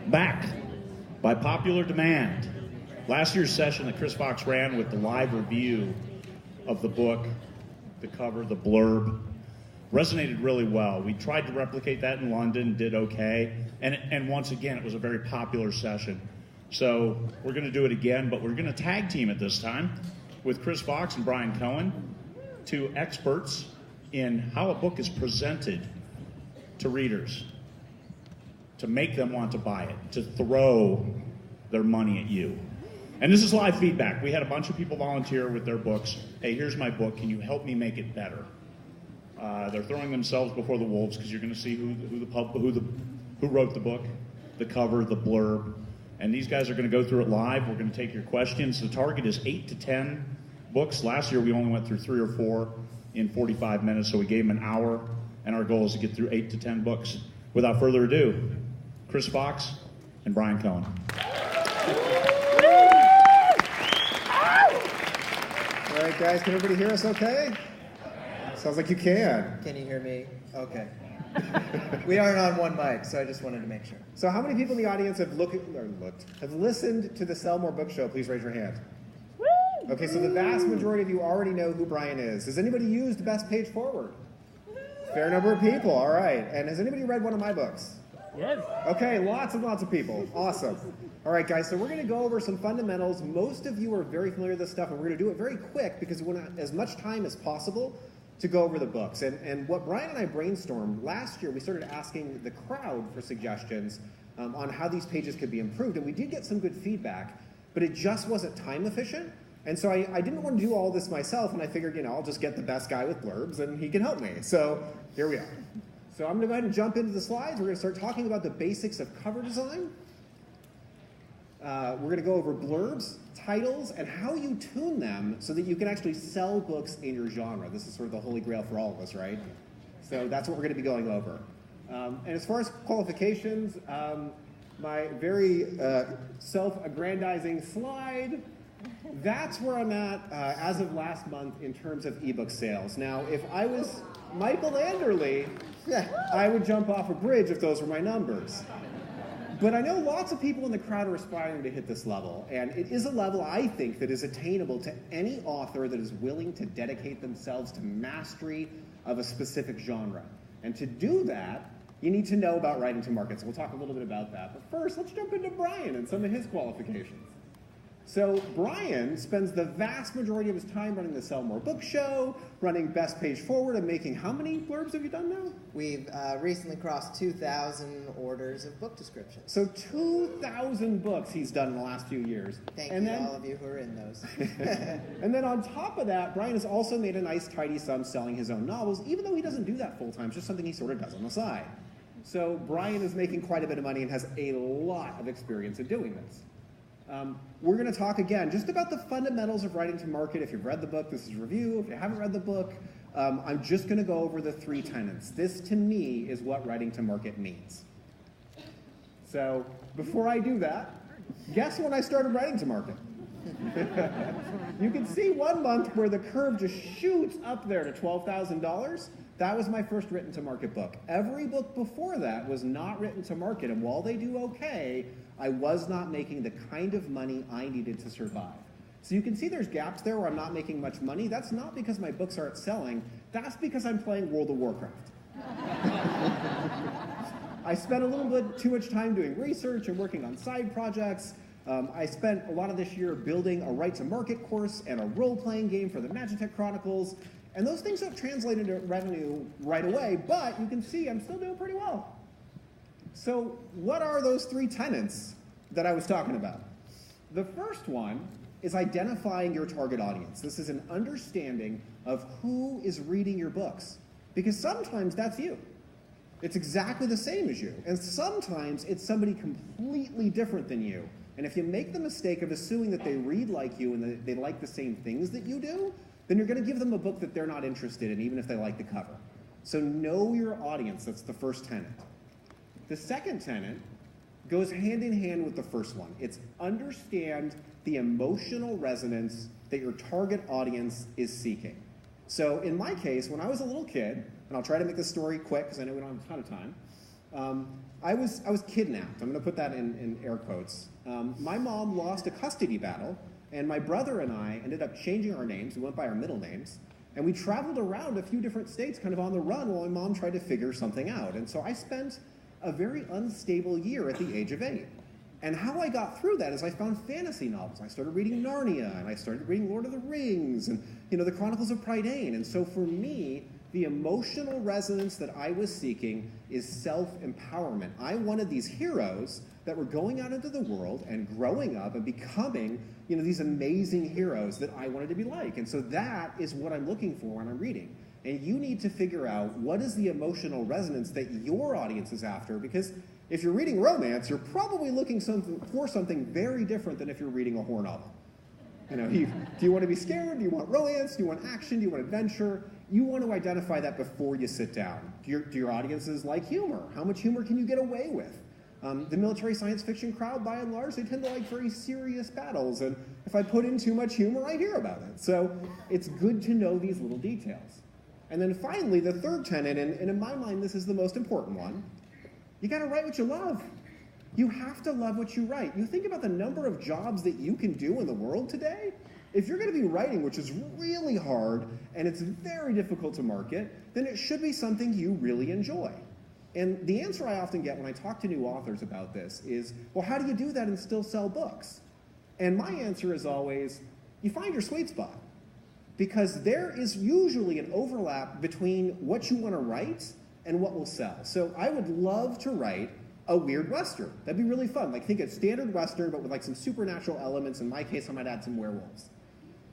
Back by popular demand. Last year's session that Chris Fox ran with the live review of the book, the cover, the blurb, resonated really well. We tried to replicate that in London, did okay, and once again, it was a very popular session. So we're going to do it again, but we're going to tag team it this time with Chris Fox and Bryan Cohen, two experts in how a book is presented to readers, to make them want to buy it, to throw their money at you. And this is live feedback. We had a bunch of people volunteer with their books. Hey, here's my book. Can you help me make it better? They're throwing themselves before the wolves because you're going to see who wrote the book, the cover, the blurb. And these guys are going to go through it live. We're going to take your questions. The target is 8 to 10 books. Last year, we only went through 3 or 4 in 45 minutes, so we gave them an hour, and our goal is to get through 8 to 10 books. Without further ado, Chris Fox and Bryan Cohen. All right, guys, can everybody hear us okay? Sounds like you can. Can you hear me? Okay. We aren't on one mic, so I just wanted to make sure. So how many people in the audience have listened to the Sell More Book Show? Please raise your hand. Okay, so the vast majority of you already know who Bryan is. Has anybody used Best Page Forward? Fair number of people, all right. And has anybody read one of my books? Yes. Okay, lots and lots of people. Awesome. All right, guys, so we're going to go over some fundamentals. Most of you are very familiar with this stuff, and we're going to do it very quick because we want as much time as possible to go over the books. And what Bryan and I brainstormed last year, we started asking the crowd for suggestions on how these pages could be improved. And we did get some good feedback, but it just wasn't time efficient. And so I didn't want to do all this myself, and I figured, I'll just get the best guy with blurbs, and he can help me. So here we are. So I'm going to go ahead and jump into the slides. We're going to start talking about the basics of cover design. We're going to go over blurbs, titles, and how you tune them so that you can actually sell books in your genre. This is sort of the holy grail for all of us, right? So that's what we're going to be going over. And as far as qualifications, my very self-aggrandizing slide, that's where I'm at as of last month in terms of ebook sales. Now, if I was Michael Anderle, I would jump off a bridge if those were my numbers. But I know lots of people in the crowd are aspiring to hit this level, and it is a level, I think, that is attainable to any author that is willing to dedicate themselves to mastery of a specific genre. And to do that, you need to know about writing to market. So we'll talk a little bit about that. But first, let's jump into Bryan and some of his qualifications. So Bryan spends the vast majority of his time running the Sell More Book Show, running Best Page Forward, and making how many blurbs have you done now? We've recently crossed 2,000 orders of book descriptions. So 2,000 books he's done in the last few years. Thank you to all of you who are in those. And then on top of that, Bryan has also made a nice tidy sum selling his own novels, even though he doesn't do that full time. It's just something he sort of does on the side. So Bryan is making quite a bit of money and has a lot of experience in doing this. We're going to talk again just about the fundamentals of writing to market. If you've read the book, this is a review. If you haven't read the book, I'm just going to go over the 3 tenets. This, to me, is what writing to market means. So before I do that, guess when I started writing to market? You can see one month where the curve just shoots up there to $12,000. That was my first written to market book. Every book before that was not written to market, and while they do okay, I was not making the kind of money I needed to survive. So you can see there's gaps there where I'm not making much money. That's not because my books aren't selling. That's because I'm playing World of Warcraft. I spent a little bit too much time doing research and working on side projects. I spent a lot of this year building a write-to-market course and a role-playing game for the Magitech Chronicles. And those things don't translate into revenue right away, but you can see I'm still doing pretty well. So what are those 3 tenets that I was talking about? The first one is identifying your target audience. This is an understanding of who is reading your books, because sometimes that's you. It's exactly the same as you, and sometimes it's somebody completely different than you. And if you make the mistake of assuming that they read like you and that they like the same things that you do, then you're going to give them a book that they're not interested in, even if they like the cover. So know your audience. That's the first tenet. The second tenet goes hand in hand with the first one. It's understand the emotional resonance that your target audience is seeking. So in my case, when I was a little kid, and I'll try to make this story quick because I know we don't have a ton of time, I was kidnapped. I'm going to put that in air quotes. My mom lost a custody battle, and my brother and I ended up changing our names. We went by our middle names, and we traveled around a few different states kind of on the run while my mom tried to figure something out. And so I spent a very unstable year at the age of 8. And how I got through that is I found fantasy novels. I started reading Narnia, and I started reading Lord of the Rings, and the Chronicles of Prydain. And so for me, the emotional resonance that I was seeking is self-empowerment. I wanted these heroes that were going out into the world and growing up and becoming, these amazing heroes that I wanted to be like. And so that is what I'm looking for when I'm reading. And you need to figure out what is the emotional resonance that your audience is after, because if you're reading romance, you're probably looking for something very different than if you're reading a horror novel. Do you want to be scared? Do you want romance? Do you want action? Do you want adventure? You want to identify that before you sit down. Do your audiences like humor? How much humor can you get away with? The military science fiction crowd, by and large, they tend to like very serious battles, and if I put in too much humor, I hear about it. So it's good to know these little details. And then finally, the third tenet, and in my mind, this is the most important one, you got to write what you love. You have to love what you write. You think about the number of jobs that you can do in the world today. If you're going to be writing, which is really hard, and it's very difficult to market, then it should be something you really enjoy. And the answer I often get when I talk to new authors about this is, well, how do you do that and still sell books? And my answer is always, you find your sweet spot. Because there is usually an overlap between what you want to write and what will sell. So I would love to write a weird Western. That'd be really fun. Like, think of standard Western, but with like some supernatural elements. In my case, I might add some werewolves.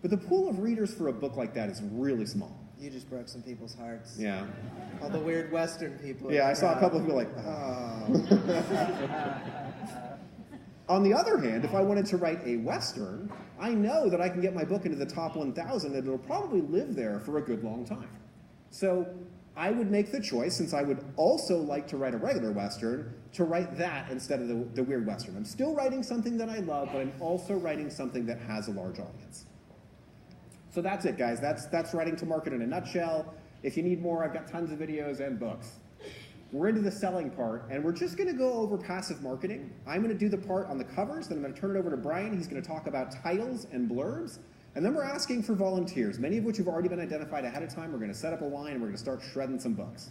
But the pool of readers for a book like that is really small. You just broke some people's hearts. Yeah. All the weird Western people. Yeah, I saw a couple of people like, oh. On the other hand, if I wanted to write a Western, I know that I can get my book into the top 1,000 and it'll probably live there for a good long time. So I would make the choice, since I would also like to write a regular Western, to write that instead of the weird Western. I'm still writing something that I love, but I'm also writing something that has a large audience. So that's it, guys. That's writing to market in a nutshell. If you need more, I've got tons of videos and books. We're into the selling part, and we're just going to go over passive marketing. I'm going to do the part on the covers, then I'm going to turn it over to Bryan. He's going to talk about titles and blurbs, and then we're asking for volunteers, many of which have already been identified ahead of time. We're going to set up a line, and we're going to start shredding some books.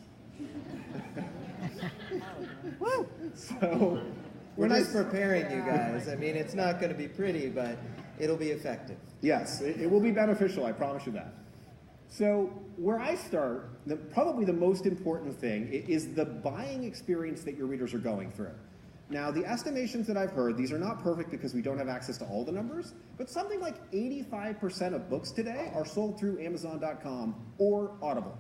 Woo! So we're just preparing you guys. I mean, it's not going to be pretty, but it'll be effective. Yes, it will be beneficial, I promise you that. So where I start, probably the most important thing is the buying experience that your readers are going through. Now, the estimations that I've heard, these are not perfect because we don't have access to all the numbers, but something like 85% of books today are sold through Amazon.com or Audible.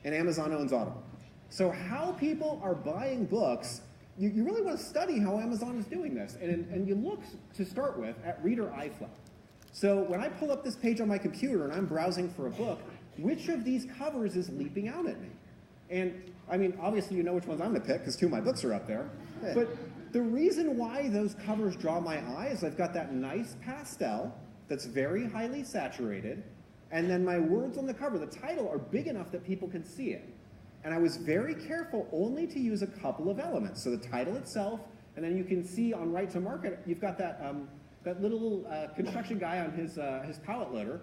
And Amazon owns Audible. So how people are buying books, you really want to study how Amazon is doing this. And you look, to start with, at reader iFlow. So when I pull up this page on my computer and I'm browsing for a book, which of these covers is leaping out at me? And, I mean, obviously you know which ones I'm going to pick because 2 of my books are up there. But the reason why those covers draw my eye is I've got that nice pastel that's very highly saturated, and then my words on the cover, the title, are big enough that people can see it. And I was very careful only to use a couple of elements. So the title itself, and then you can see on Right to Market, you've got that little construction guy on his pallet loader,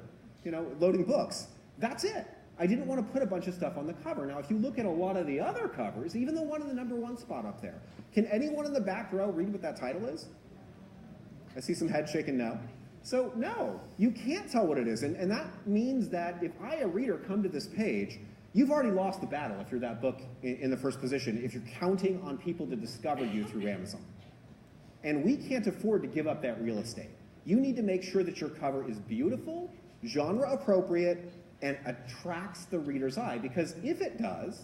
loading books. That's it. I didn't want to put a bunch of stuff on the cover. Now, if you look at a lot of the other covers, even the one in the #1 spot up there, can anyone in the back row read what that title is? I see some heads shaking no. So, no, you can't tell what it is. And that means that if I, a reader, come to this page, you've already lost the battle if you're that book in the first position, if you're counting on people to discover you through Amazon. And we can't afford to give up that real estate. You need to make sure that your cover is beautiful, genre appropriate, and attracts the reader's eye. Because if it does,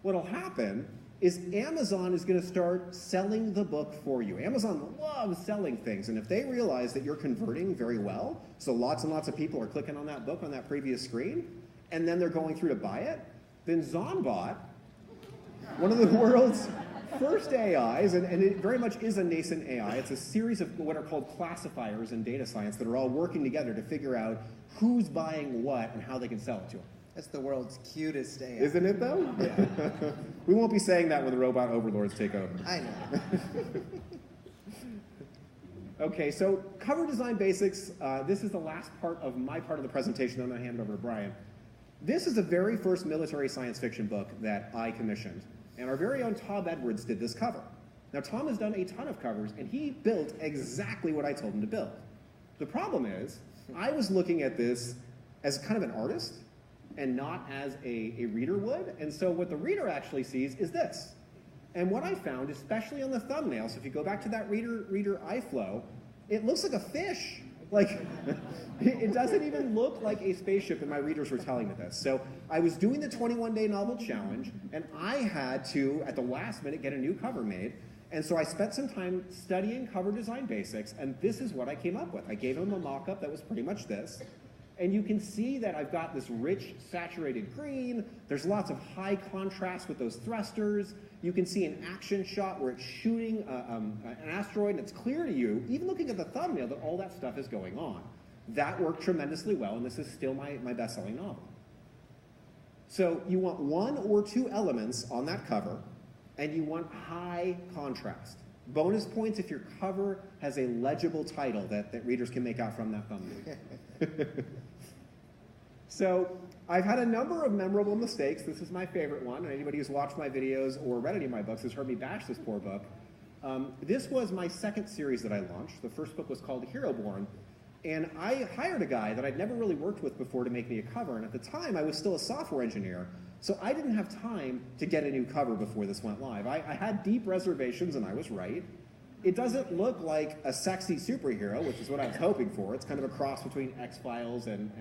what'll happen is Amazon is going to start selling the book for you. Amazon loves selling things, and if they realize that you're converting very well, so lots and lots of people are clicking on that book on that previous screen, and then they're going through to buy it, then Zonbot, one of the world's first AIs, and it very much is a nascent AI. It's a series of what are called classifiers in data science that are all working together to figure out who's buying what and how they can sell it to them. That's the world's cutest AI. Isn't it, though? Yeah. We won't be saying that when the robot overlords take over. I know. Okay, so cover design basics. This is the last part of my part of the presentation. I'm going to hand it over to Bryan. This is the very first military science fiction book that I commissioned, and our very own Tom Edwards did this cover. Now, Tom has done a ton of covers, and he built exactly what I told him to build. The problem is, I was looking at this as kind of an artist and not as a reader would, and so what the reader actually sees is this. And what I found, especially on the thumbnail, so if you go back to that reader eye flow, it looks like a fish. Like, it doesn't even look like a spaceship, and my readers were telling me this. So I was doing the 21-day novel challenge, and I had to, at the last minute, get a new cover made. And so I spent some time studying cover design basics, and this is what I came up with. I gave him a mock-up that was pretty much this. And you can see that I've got this rich, saturated green. There's lots of high contrast with those thrusters. You can see an action shot where it's shooting an asteroid, and it's clear to you, even looking at the thumbnail, that all that stuff is going on. That worked tremendously well, and this is still my best-selling novel. So you want one or two elements on that cover, and you want high contrast. Bonus points if your cover has a legible title that readers can make out from that thumbnail. So I've had a number of memorable mistakes. This is my favorite one, and anybody who's watched my videos or read any of my books has heard me bash this poor book. This was my second series that I launched. The first book was called Hero Born, and I hired a guy that I'd never really worked with before to make me a cover, and at the time I was still a software engineer, so I didn't have time to get a new cover before this went live. I had deep reservations, and I was right. It doesn't look like a sexy superhero, which is what I was hoping for. It's kind of a cross between X-Files and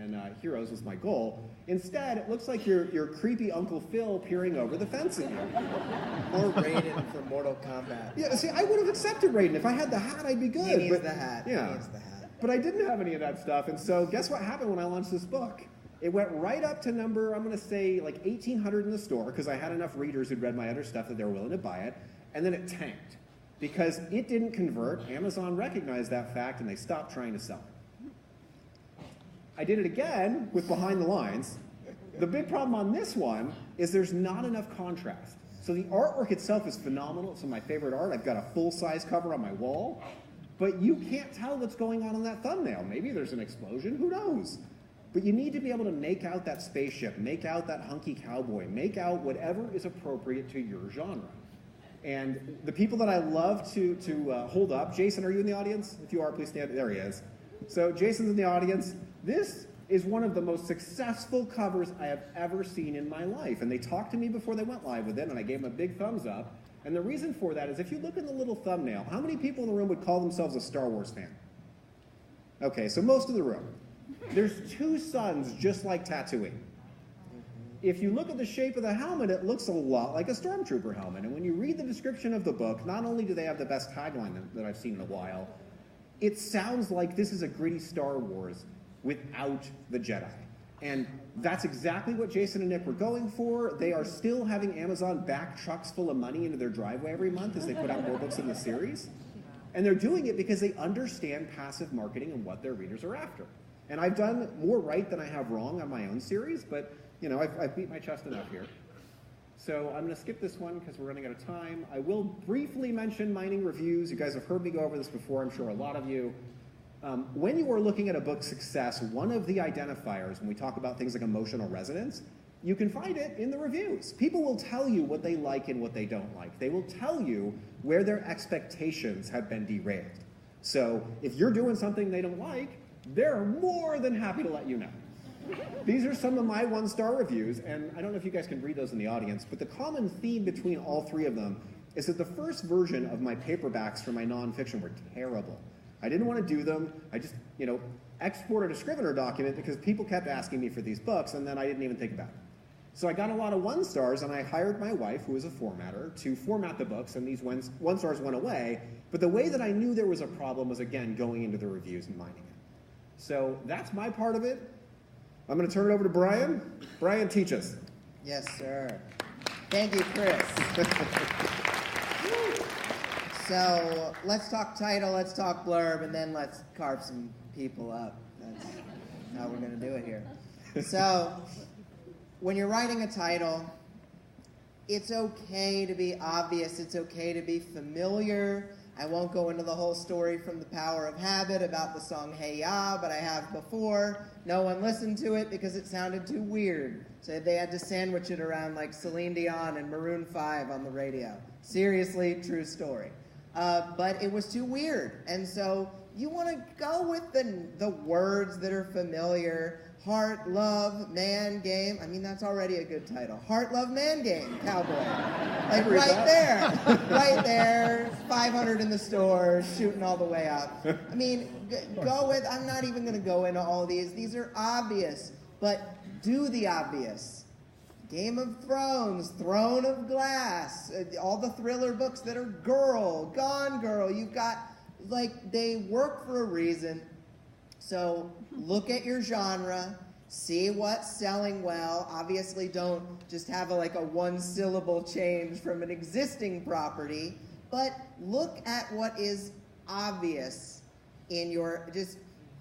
Heroes was my goal. Instead, it looks like your creepy Uncle Phil peering over the fence at you. Or Raiden from Mortal Kombat. Yeah, see, I would have accepted Raiden. If I had the hat, I'd be good. He needs the hat. Yeah. He needs the hat. But I didn't have any of that stuff, and so guess what happened when I launched this book? It went right up to number, I'm going to say, like 1,800 in the store, because I had enough readers who'd read my other stuff that they were willing to buy it, and then it tanked. Because it didn't convert, Amazon recognized that fact, and they stopped trying to sell it. I did it again with Behind the Lines. The big problem on this one is there's not enough contrast. So the artwork itself is phenomenal. It's some of my favorite art. I've got a full-size cover on my wall. But you can't tell what's going on in that thumbnail. Maybe there's an explosion. Who knows? But you need to be able to make out that spaceship, make out that hunky cowboy, make out whatever is appropriate to your genre. And the people that I love to hold up, Jason, are you in the audience? If you are, please stand. There he is. So Jason's in the audience. This is one of the most successful covers I have ever seen in my life. And they talked to me before they went live with it, and I gave them a big thumbs up. And the reason for that is if you look in the little thumbnail, how many people in the room would call themselves a Star Wars fan? Okay, so most of the room. There's two suns just like Tatooine. If you look at the shape of the helmet, it looks a lot like a Stormtrooper helmet. And when you read the description of the book, not only do they have the best tagline that I've seen in a while, it sounds like this is a gritty Star Wars without the Jedi. And that's exactly what Jason and Nick were going for. They are still having Amazon back trucks full of money into their driveway every month as they put out more books in the series. And they're doing it because they understand passive marketing and what their readers are after. And I've done more right than I have wrong on my own series, but you know, I've beat my chest enough here. So I'm going to skip this one because we're running out of time. I will briefly mention mining reviews. You guys have heard me go over this before, I'm sure a lot of you. When you are looking at a book's success, one of the identifiers, when we talk about things like emotional resonance, you can find it in the reviews. People will tell you what they like and what they don't like. They will tell you where their expectations have been derailed. So if you're doing something they don't like, they're more than happy to let you know. These are some of my one-star reviews, and I don't know if you guys can read those in the audience, but the common theme between all three of them is that the first version of my paperbacks for my nonfiction were terrible. I didn't want to do them. I just, exported a Scrivener document because people kept asking me for these books, and then I didn't even think about it. So I got a lot of one-stars, and I hired my wife, who is a formatter, to format the books, and these one-stars went away. But the way that I knew there was a problem was, again, going into the reviews and mining it. So that's my part of it. I'm going to turn it over to Bryan. Bryan, teach us. Yes, sir. Thank you, Chris. So let's talk title, let's talk blurb, and then let's carve some people up. That's how we're going to do it here. So when you're writing a title, it's okay to be obvious. It's okay to be familiar. I won't go into the whole story from The Power of Habit about the song Hey Ya, but I have before. No one listened to it because it sounded too weird. So they had to sandwich it around like Celine Dion and Maroon 5 on the radio. Seriously, true story. But it was too weird. And so you want to go with the words that are familiar. Heart, love, man, game. I mean, that's already a good title. Heart, love, man, game, cowboy. Like right there. Right there. 500 in the store, shooting all the way up. I mean, go with, I'm not even going to go into all of these. These are obvious, but do the obvious. Game of Thrones, Throne of Glass, all the thriller books that are girl, Gone Girl. You've got, like, they work for a reason. So look at your genre, see what's selling well. Obviously, don't just have a one-syllable change from an existing property, but look at what is obvious in your,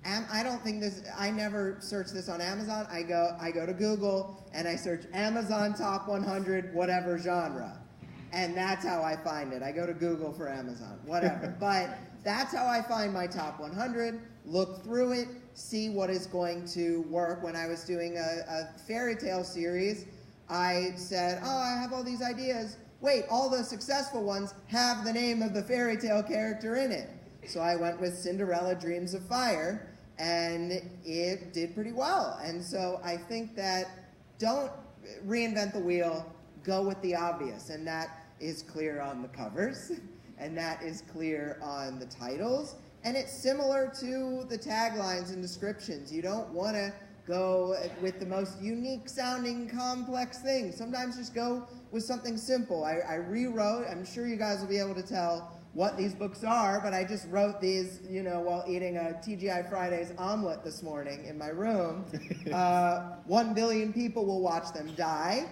I don't think this, I never search this on Amazon. I go to Google and I search Amazon Top 100 whatever genre. And that's how I find it. I go to Google for Amazon, whatever. But that's how I find my top 100, look through it, see what is going to work. When I was doing a fairy tale series, I said, oh, I have all these ideas. Wait, all the successful ones have the name of the fairy tale character in it. So I went with Cinderella Dreams of Fire, and it did pretty well. And so I think that don't reinvent the wheel, go with the obvious. And that is clear on the covers, and that is clear on the titles. And it's similar to the taglines and descriptions. You don't want to go with the most unique sounding complex thing. Sometimes just go with something simple. I rewrote, I'm sure you guys will be able to tell what these books are, but I just wrote these, while eating a TGI Fridays omelet this morning in my room. 1 billion people will watch them die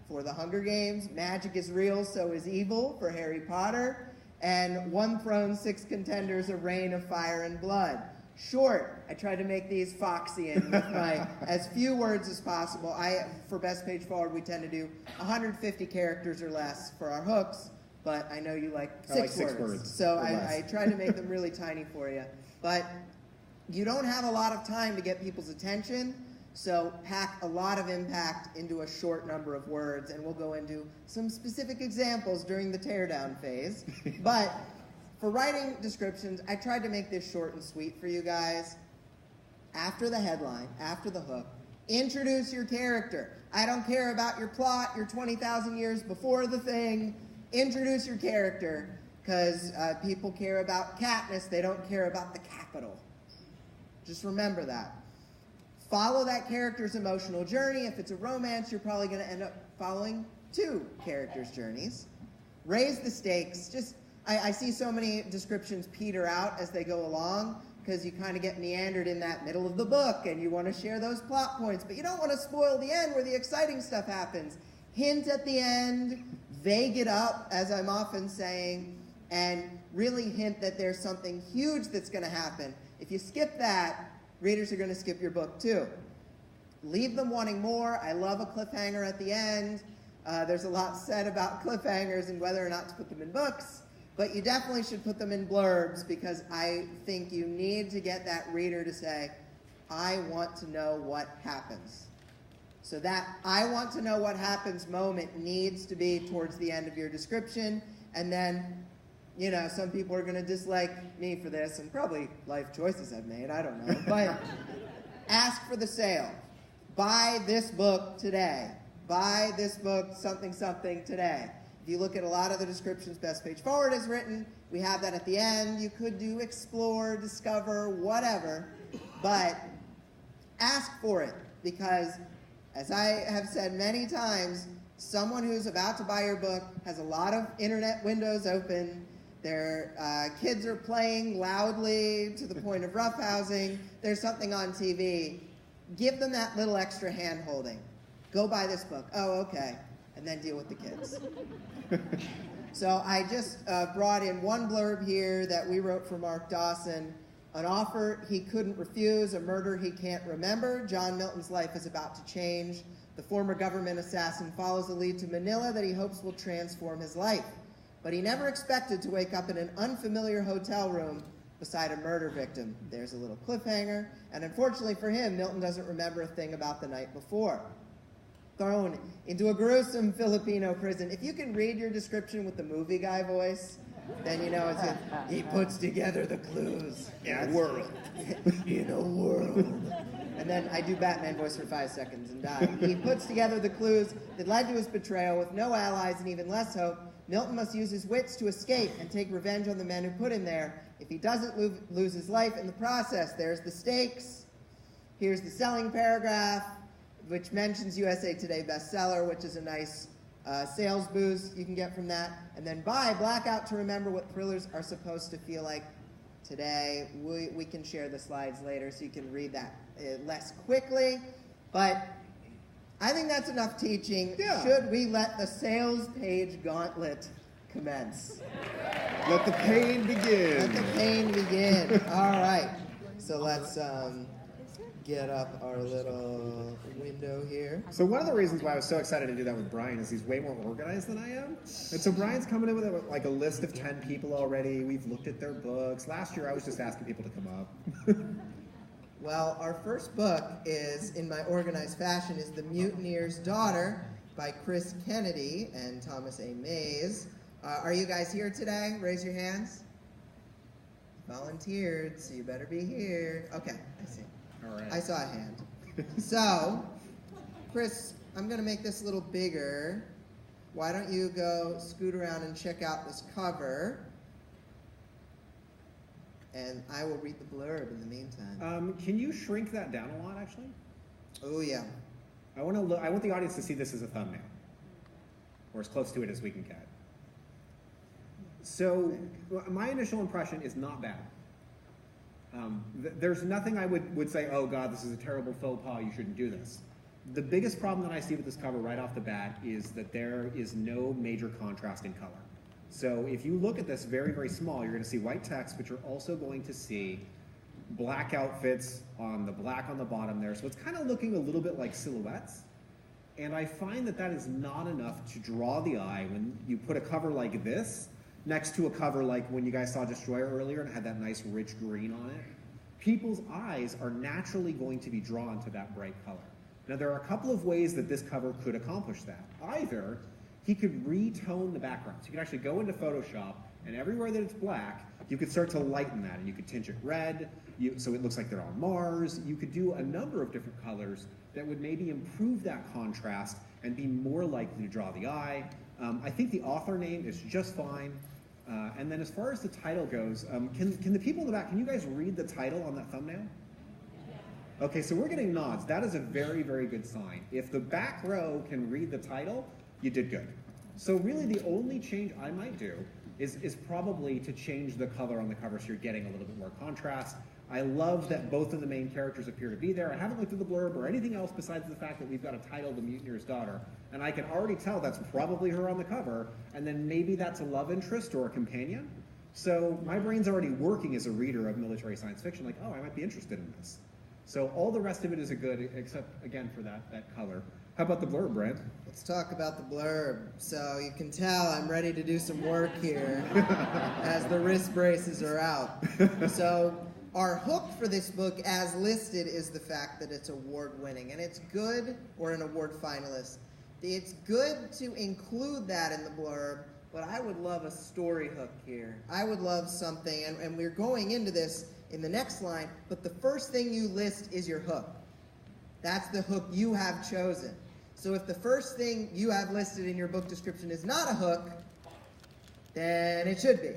for the Hunger Games. Magic is real, so is evil for Harry Potter. And 1 throne, 6 contenders, a reign of fire and blood. Short. I tried to make these Foxian with my as few words as possible. For Best Page Forward, we tend to do 150 characters or less for our hooks, but I know you like 6 words. So I tried to make them really tiny for you. But you don't have a lot of time to get people's attention, so pack a lot of impact into a short number of words, and we'll go into some specific examples during the teardown phase. But for writing descriptions, I tried to make this short and sweet for you guys. After the headline, after the hook, introduce your character. I don't care about your plot, your 20,000 years before the thing. Introduce your character, because people care about Katniss, they don't care about the capital. Just remember that. Follow that character's emotional journey. If it's a romance, you're probably going to end up following 2 characters' journeys. Raise the stakes. I see so many descriptions peter out as they go along because you kind of get meandered in that middle of the book and you want to share those plot points, but you don't want to spoil the end where the exciting stuff happens. Hint at the end, vague it up, as I'm often saying, and really hint that there's something huge that's going to happen. If you skip that, readers are going to skip your book too. Leave them wanting more. I love a cliffhanger at the end. There's a lot said about cliffhangers and whether or not to put them in books, but you definitely should put them in blurbs because I think you need to get that reader to say, I want to know what happens. So that I want to know what happens moment needs to be towards the end of your description, and then some people are going to dislike me for this, and probably life choices I've made, I don't know. But ask for the sale. Buy this book today. Buy this book, something, something, today. If you look at a lot of the descriptions Best Page Forward has written, we have that at the end. You could do explore, discover, whatever. But ask for it, because as I have said many times, someone who's about to buy your book has a lot of internet windows open. Their kids are playing loudly to the point of roughhousing. There's something on TV. Give them that little extra hand-holding. Go buy this book. Oh, okay. And then deal with the kids. So I just brought in one blurb here that we wrote for Mark Dawson. An offer he couldn't refuse, a murder he can't remember. John Milton's life is about to change. The former government assassin follows a lead to Manila that he hopes will transform his life. But he never expected to wake up in an unfamiliar hotel room beside a murder victim. There's a little cliffhanger, and unfortunately for him, Milton doesn't remember a thing about the night before. Thrown into a gruesome Filipino prison. If you can read your description with the movie guy voice, then you know it's good. He puts together the clues. In a world. In a world. And then I do Batman voice for 5 seconds and die. He puts together the clues that led to his betrayal. With no allies and even less hope, Milton must use his wits to escape and take revenge on the men who put him there. If he doesn't lose his life in the process, there's the stakes. Here's the selling paragraph, which mentions USA Today bestseller, which is a nice sales boost you can get from that. And then buy Blackout to remember what thrillers are supposed to feel like today. We can share the slides later so you can read that less quickly. But I think that's enough teaching. Yeah. Should we let the sales page gauntlet commence? Let the pain begin. Let the pain begin. All right. So let's get up our little window here. So one of the reasons why I was so excited to do that with Bryan is he's way more organized than I am. And so Bryan's coming in with like a list of 10 people already. We've looked at their books. Last year I was just asking people to come up. Well, our first book is, in my organized fashion, is The Mutineer's Daughter by Chris Kennedy and Thomas A. Mays. Are you guys here today? Raise your hands. Volunteered, so you better be here. Okay, I see. All right. I saw a hand. So, Chris, I'm going to make this a little bigger. Why don't you go scoot around and check out this cover? And I will read the blurb in the meantime. Can you shrink that down a lot, actually? Oh, yeah. I want the audience to see this as a thumbnail, or as close to it as we can get. So, my initial impression is not bad. There's nothing I would say, oh God, this is a terrible faux pas, you shouldn't do this. The biggest problem that I see with this cover right off the bat is that there is no major contrast in color. So if you look at this very, very small, you're going to see white text, but you're also going to see black outfits on the black on the bottom there. So it's kind of looking a little bit like silhouettes. And I find that that is not enough to draw the eye when you put a cover like this next to a cover like when you guys saw Destroyer earlier and it had that nice rich green on it. People's eyes are naturally going to be drawn to that bright color. Now there are a couple of ways that this cover could accomplish that. Either he could retone the background. So you can actually go into Photoshop and everywhere that it's black, you could start to lighten that and you could tint it red, so it looks like they're on Mars. You could do a number of different colors that would maybe improve that contrast and be more likely to draw the eye. I think the author name is just fine. And then as far as the title goes, can the people in the back, can you guys read the title on that thumbnail? Okay, so we're getting nods. That is a very, very good sign. If the back row can read the title, you did good. So really the only change I might do is probably to change the color on the cover so you're getting a little bit more contrast. I love that both of the main characters appear to be there. I haven't looked at the blurb or anything else besides the fact that we've got a title, The Mutineer's Daughter, and I can already tell that's probably her on the cover, and then maybe that's a love interest or a companion. So my brain's already working as a reader of military science fiction, like, oh, I might be interested in this. So all the rest of it is a good, except, again, for that color. How about the blurb, Brent? Let's talk about the blurb. So you can tell I'm ready to do some work here as the wrist braces are out. So our hook for this book, as listed, is the fact that it's award-winning. And it's good, or an award finalist. It's good to include that in the blurb, but I would love a story hook here. I would love something, and we're going into this in the next line, but the first thing you list is your hook. That's the hook you have chosen. So if the first thing you have listed in your book description is not a hook, then it should be.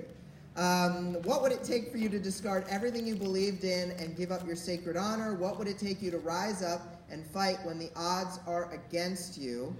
What would it take for you to discard everything you believed in and give up your sacred honor? What would it take you to rise up and fight when the odds are against you?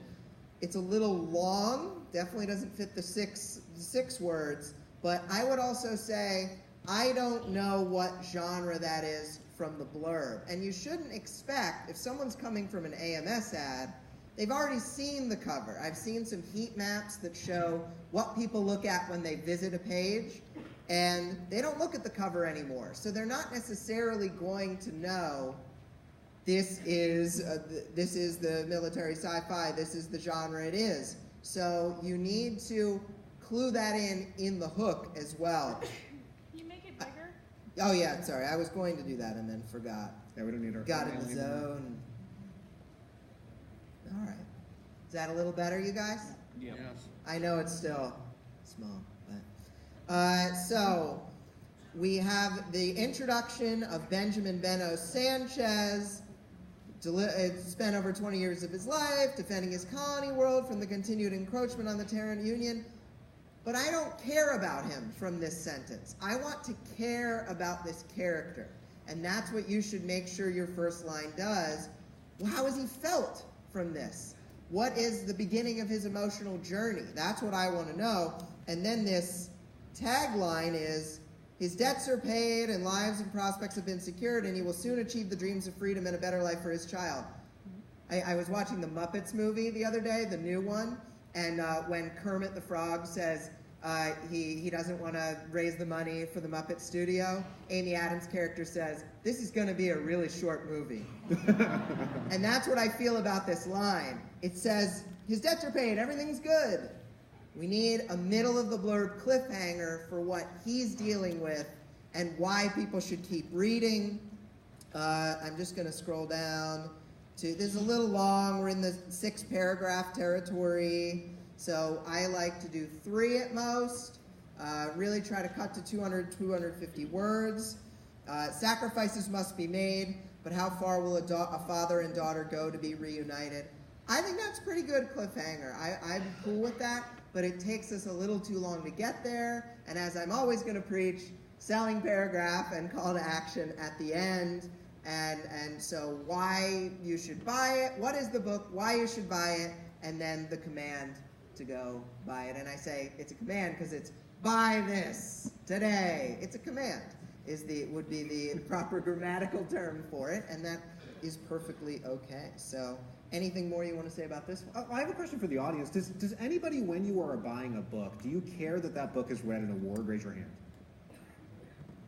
It's a little long, definitely doesn't fit the six words, but I would also say, I don't know what genre that is from the blurb. And you shouldn't expect, if someone's coming from an AMS ad, they've already seen the cover. I've seen some heat maps that show what people look at when they visit a page, and they don't look at the cover anymore. So they're not necessarily going to know this is the military sci-fi. This is the genre it is. So you need to clue that in the hook as well. Can you make it bigger? Oh yeah, sorry. I was going to do that and then forgot. Yeah, we don't need our Got in the zone. All right. Is that a little better, you guys? Yes. I know it's still small, but so we have the introduction of Benjamin Beno Sanchez. Spent over 20 years of his life defending his colony world from the continued encroachment on the Terran Union. But I don't care about him from this sentence. I want to care about this character. And that's what you should make sure your first line does. Well, how has he felt from this? What is the beginning of his emotional journey? That's what I want to know. And then this tagline is, his debts are paid and lives and prospects have been secured, and he will soon achieve the dreams of freedom and a better life for his child. I was watching the Muppets movie the other day, the new one, and when Kermit the Frog says he doesn't want to raise the money for the Muppet Studio, Amy Adams' character says, this is going to be a really short movie. And that's what I feel about this line. It says, his debts are paid, everything's good. We need a middle of the blurb cliffhanger for what he's dealing with and why people should keep reading. I'm just going to scroll down to, this is a little long, we're in the 6-paragraph territory, so I like to do 3 at most. Really try to cut to 200, 250 words. Sacrifices must be made, but how far will a father and daughter go to be reunited? I think that's pretty good cliffhanger. I'm cool with that. But it takes us a little too long to get there. And as I'm always going to preach, selling paragraph and call to action at the end. And so why you should buy it, what is the book, why you should buy it, and then the command to go buy it. And I say it's a command because it's buy this today. It's a command would be the proper grammatical term for it. And that is perfectly okay. So anything more you want to say about this one? I have a question for the audience. Does anybody, when you are buying a book, do you care that that book is read in a award? Raise your hand.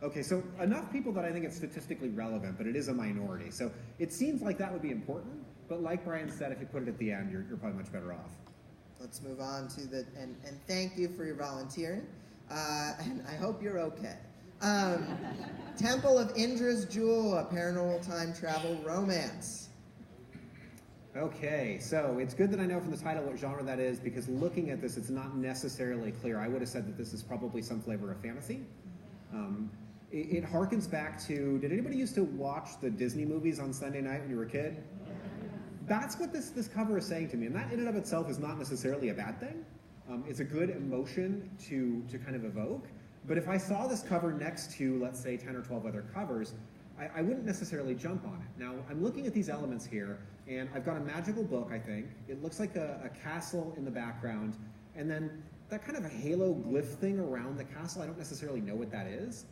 Okay, so enough people that I think it's statistically relevant, but it is a minority. So it seems like that would be important, but like Bryan said, if you put it at the end, you're probably much better off. Let's move on to and thank you for your volunteering, and I hope you're okay. Temple of Indra's Jewel, a paranormal time travel romance. Okay, so it's good that I know from the title what genre that is, because looking at this, it's not necessarily clear. I would have said that this is probably some flavor of fantasy. It harkens back to, did anybody used to watch the Disney movies on Sunday night when you were a kid? That's what this cover is saying to me, and that in and of itself is not necessarily a bad thing. It's a good emotion to kind of evoke, but if I saw this cover next to, let's say, 10 or 12 other covers, I wouldn't necessarily jump on it. Now, I'm looking at these elements here, and I've got a magical book, I think. It looks like a castle in the background, and then that kind of a halo glyph thing around the castle, I don't necessarily know what that is.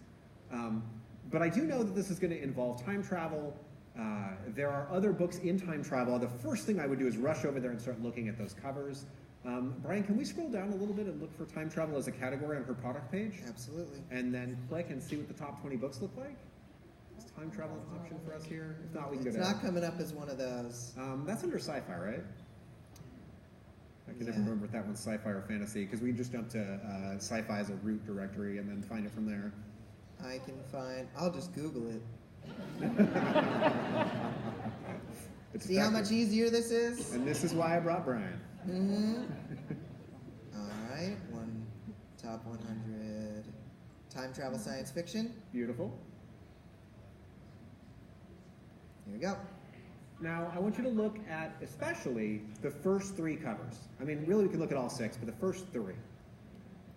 But I do know that this is going to involve time travel. There are other books in time travel. The first thing I would do is rush over there and start looking at those covers. Bryan, can we scroll down a little bit and look for time travel as a category on her product page? Absolutely. And then click and see what the top 20 books look like? Is time travel an option for us here? If not, we can go down. It's not coming up as one of those. That's under sci-fi, right? I can never remember if that one's sci-fi or fantasy, because we just jump to sci-fi as a root directory and then find it from there. I can find, I'll just Google it. See how much easier this is? And this is why I brought Bryan. Mm-hmm. All right, top 100 time travel science fiction. Beautiful. Here we go. Now, I want you to look at especially the first 3 covers. I mean, really we can look at all 6, but the first 3.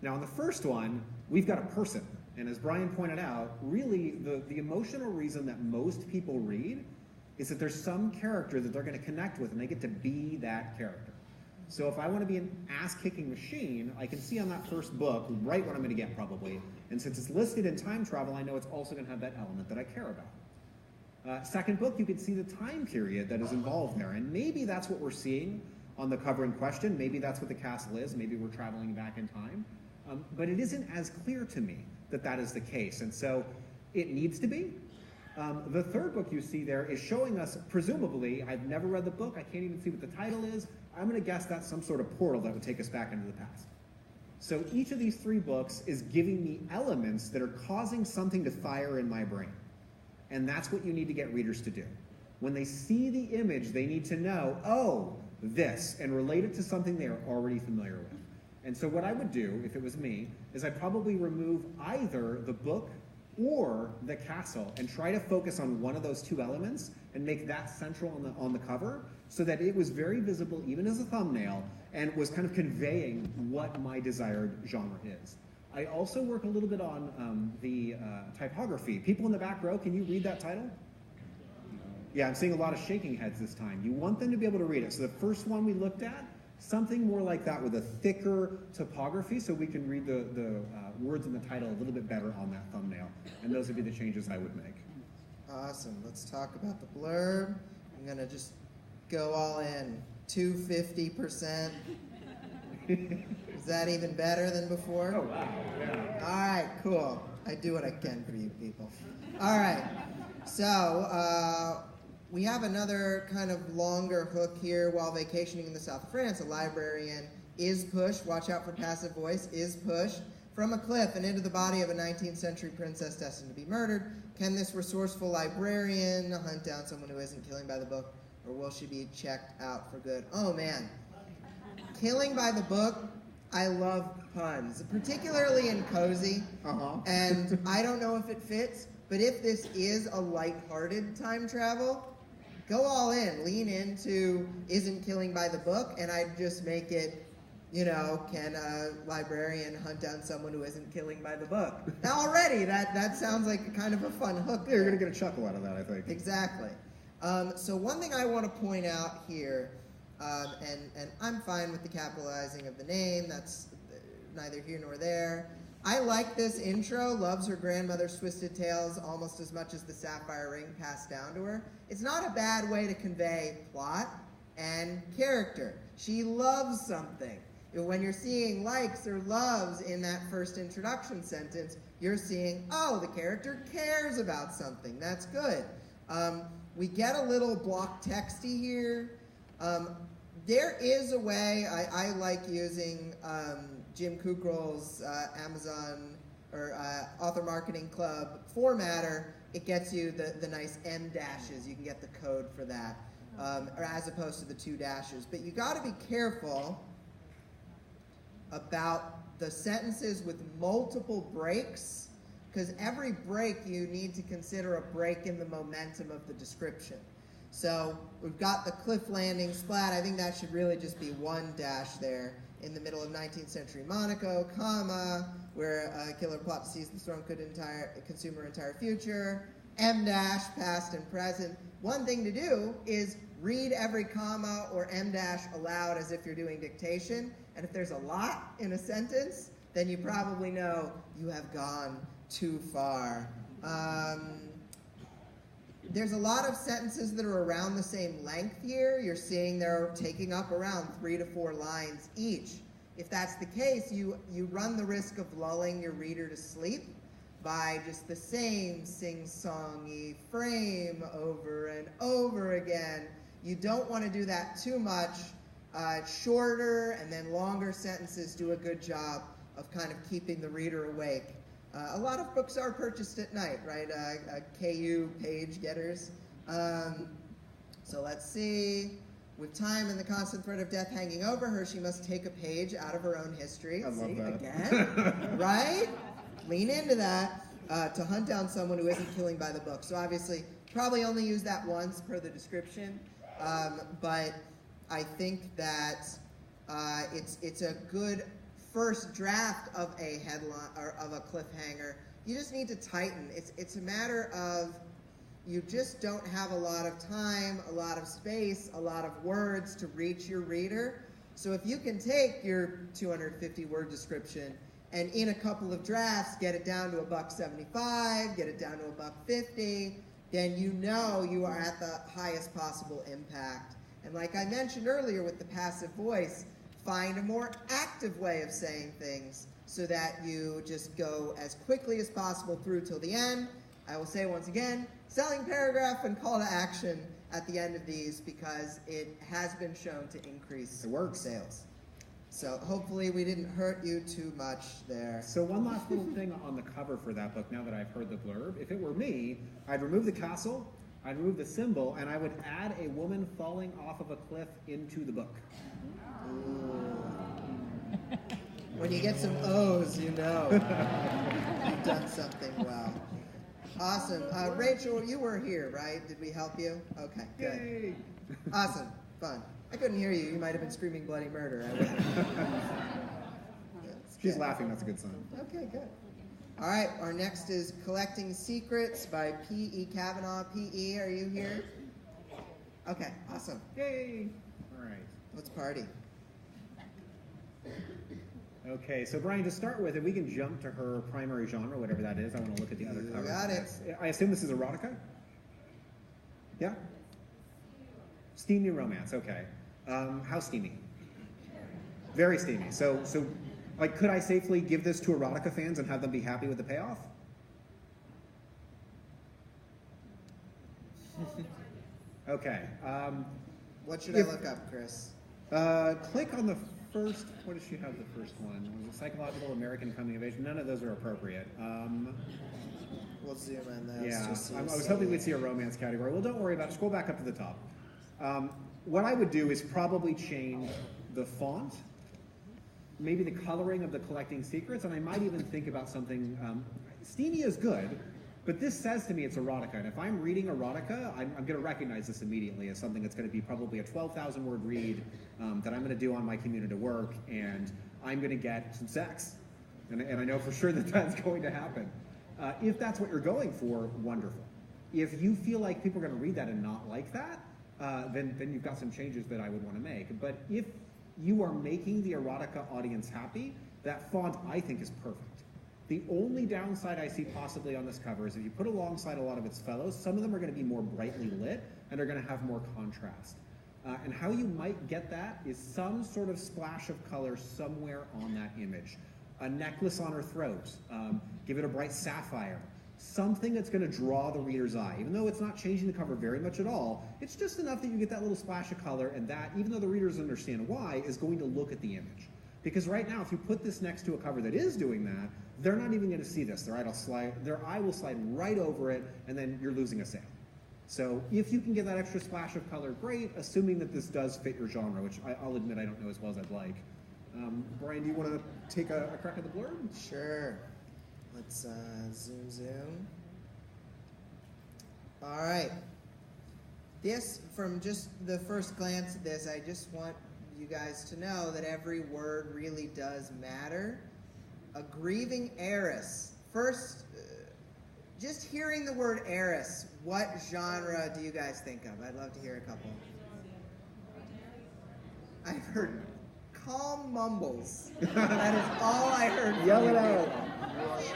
Now, on the first one, we've got a person. And as Bryan pointed out, really the emotional reason that most people read is that there's some character that they're going to connect with and they get to be that character. So if I want to be an ass-kicking machine, I can see on that first book right what I'm going to get probably. And since it's listed in time travel, I know it's also going to have that element that I care about. Second book, you can see the time period that is involved there. And maybe that's what we're seeing on the cover in question. Maybe that's what the castle is. Maybe we're traveling back in time. But it isn't as clear to me that that is the case. And so it needs to be. The third book you see there is showing us, presumably, I've never read the book, I can't even see what the title is. I'm going to guess that's some sort of portal that would take us back into the past. So each of these 3 books is giving me elements that are causing something to fire in my brain. And that's what you need to get readers to do. When they see the image, they need to know, oh, this, and relate it to something they are already familiar with. And so what I would do, if it was me, is I'd probably remove either the book or the castle and try to focus on one of those 2 elements and make that central on the cover so that it was very visible even as a thumbnail and was kind of conveying what my desired genre is. I also work a little bit on the typography. People in the back row, can you read that title? Yeah, I'm seeing a lot of shaking heads this time. You want them to be able to read it. So the first one we looked at, something more like that with a thicker typography so we can read the words in the title a little bit better on that thumbnail. And those would be the changes I would make. Awesome. Let's talk about the blurb. I'm going to just go all in. 250%. Is that even better than before? Oh, wow. Yeah. All right, cool. I do what I can for you people. All right. So, we have another kind of longer hook here. While vacationing in the south of France, a librarian is pushed, watch out for passive voice, is pushed from a cliff and into the body of a 19th century princess destined to be murdered. Can this resourceful librarian hunt down someone who isn't killing by the book, or will she be checked out for good? Oh man, killing by the book, I love puns, particularly in Cozy. And I don't know if it fits, but if this is a lighthearted time travel, go all in, lean into isn't killing by the book, and I'd just make it, you know, can a librarian hunt down someone who isn't killing by the book? Now already, that sounds like a kind of a fun hook. You're going to get a chuckle out of that, I think. Exactly. So one thing I want to point out here, and I'm fine with the capitalizing of the name, that's neither here nor there. I like this intro, loves her grandmother's twisted tales almost as much as the sapphire ring passed down to her. It's not a bad way to convey plot and character. She loves something. When you're seeing likes or loves in that first introduction sentence, you're seeing, oh, the character cares about something. That's good. We get a little block texty here. There is a way, I like using Jim Kukroll's Amazon or Author Marketing Club formatter. It gets you the nice M dashes. You can get the code for that, or as opposed to the 2 dashes. But you got to be careful about the sentences with multiple breaks, because every break you need to consider a break in the momentum of the description. So we've got the cliff landing splat. I think that should really just be 1 dash there in the middle of 19th century Monaco, comma, where a killer plot to seize the throne could consume her entire future, M dash, past and present. One thing to do is read every comma or M dash aloud as if you're doing dictation. And if there's a lot in a sentence, then you probably know you have gone too far. There's a lot of sentences that are around the same length here. You're seeing they're taking up around 3 to 4 lines each. If that's the case, you run the risk of lulling your reader to sleep by just the same sing-songy frame over and over again. You don't want to do that too much. Shorter and then longer sentences do a good job of kind of keeping the reader awake. A lot of books are purchased at night, right? KU page getters. So let's see. With time and the constant threat of death hanging over her, she must take a page out of her own history. I love that. Again, right? Lean into that to hunt down someone who isn't killing by the book. So obviously, probably only use that once per the description. But I think that it's a good first draft of a headline or of a cliffhanger. You just need to tighten. It's a matter of you just don't have a lot of time, a lot of space, a lot of words to reach your reader. So if you can take your 250 word description and in a couple of drafts get it down to $1.75, get it down to $1.50, then you know you are at the highest possible impact. And like I mentioned earlier with the passive voice, find a more active way of saying things so that you just go as quickly as possible through till the end. I will say once again, selling paragraph and call to action at the end of these because it has been shown to increase sales. So hopefully we didn't hurt you too much there. So one last little thing on the cover for that book, now that I've heard the blurb. If it were me, I'd remove the castle, I'd remove the symbol, and I would add a woman falling off of a cliff into the book. When you get some O's, you know you've done something well. Awesome. Rachel, you were here, right? Did we help you? Okay, good. Yay. Awesome. Fun. I couldn't hear you. You might have been screaming bloody murder. She's laughing. That's a good sign. Okay, good. All right. Our next is Collecting Secrets by P.E. Kavanaugh. P.E., are you here? Okay, awesome. Yay. All right. Let's party. Okay, so Brian, to start with, if we can jump to her primary genre, whatever that is, I want to look at the other covers. Got it. I assume this is erotica? Yeah? Steamy romance, okay. How steamy? Very steamy. So, like, could I safely give this to erotica fans and have them be happy with the payoff? Okay. What should I look up, Chris? Click on the first. What does she have? The first one was it psychological American coming of age. None of those are appropriate. We'll zoom in there. Yeah, I was hoping we'd see a romance category. Well, don't worry about it. Scroll back up to the top. What I would do is probably change the font, maybe the coloring of the Collecting Secrets, and I might even think about something. Steamy is good, but this says to me it's erotica, and if I'm reading erotica, I'm going to recognize this immediately as something that's going to be probably a 12,000 word read that I'm going to do on my commute to work, and I'm going to get some sex, and I know for sure that that's going to happen. If that's what you're going for, wonderful. If you feel like people are going to read that and not like that, then you've got some changes that I would want to make. But if you are making the erotica audience happy, that font I think is perfect. The only downside I see possibly on this cover is if you put alongside a lot of its fellows, some of them are going to be more brightly lit and are going to have more contrast. And how you might get that is some sort of splash of color somewhere on that image. A necklace on her throat, give it a bright sapphire, something that's going to draw the reader's eye. Even though it's not changing the cover very much at all, it's just enough that you get that little splash of color, and that, even though the readers understand why, is going to look at the image. Because right now, if you put this next to a cover that is doing that, they're not even going to see this. Their eye will slide right over it, and then you're losing a sale. So if you can get that extra splash of color, great, assuming that this does fit your genre, which I'll admit I don't know as well as I'd like. Brian, do you want to take a crack at the blurb? Sure. Let's zoom. All right. This, from just the first glance at this, I just want you guys to know that every word really does matter. A grieving heiress. First, just hearing the word heiress, what genre do you guys think of? I'd love to hear a couple. I've heard calm mumbles. That is all I heard from Yell you it out. people.